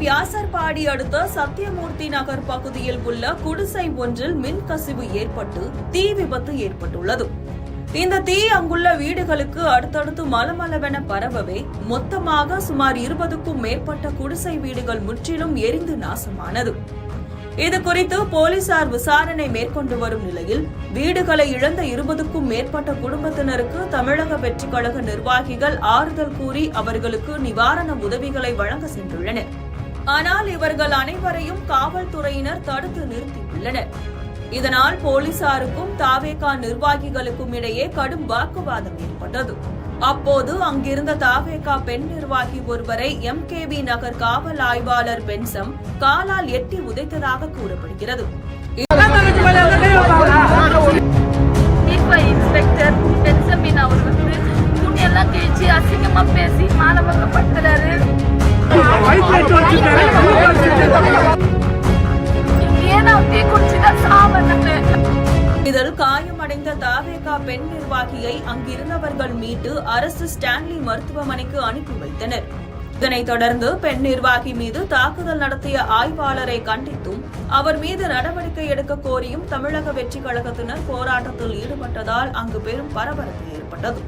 வியாசர்பாடி அடுத்த சத்தியமூர்த்தி நகர் பகுதியில் உள்ள குடிசை ஒன்றில் மின் கசிவு ஏற்பட்டு தீ விபத்து ஏற்பட்டுள்ளது. இந்த தீ அங்குள்ள வீடுகளுக்கு அடுத்தடுத்து மலமளவென பரவவே மொத்தமாக சுமார் 20க்கும் மேற்பட்ட குடிசை வீடுகள் முற்றிலும் எரிந்து நாசமானது. இதுகுறித்து போலீசார் விசாரணை மேற்கொண்டு வரும் நிலையில் வீடுகளை இழந்த 20க்கும் மேற்பட்ட குடும்பத்தினருக்கு தமிழக வெற்றிக் கழக நிர்வாகிகள் ஆறுதல் கூறி அவர்களுக்கு நிவாரண உதவிகளை வழங்க சென்றுள்ளனர். ஆனால் இவர்கள் அனைவரையும் காவல்துறையினர் தடுத்து நிறுத்தியுள்ளனர். இதனால் போலீசாருக்கும் தாவேகா நிர்வாகிகளுக்கும் இடையே கடும் வாக்குவாதம் ஏற்பட்டது. அப்போது அங்கிருந்த தாவேகா பெண் நிர்வாகி ஒருவரை MKB நகர் காவல் ஆய்வாளர் பென்சம் காலால் எட்டி உதைத்ததாக கூறப்படுகிறது. இன்ஸ்பெக்டர் பென்சமின் அவர் துணியெல்லாம் கிழிச்சு அசிங்கமா பேசி மானபங்கப்படுத்துறாரு. இதில் காயமடைந்த தாவேகா பெண் நிர்வாகியை அங்கிருந்தவர்கள் மீட்டு அரசு ஸ்டான்லி மருத்துவமனைக்கு அனுப்பி வைத்தனர். இதனைத் தொடர்ந்து பெண் நிர்வாகி மீது தாக்குதல் நடத்திய ஆய்வாளரை கண்டித்தும் அவர் மீது நடவடிக்கை எடுக்க கோரியும் தமிழக வெற்றிக் கழகத்தினர் போராட்டத்தில் ஈடுபட்டதால் அங்கு பெரும் பரபரப்பு ஏற்பட்டது.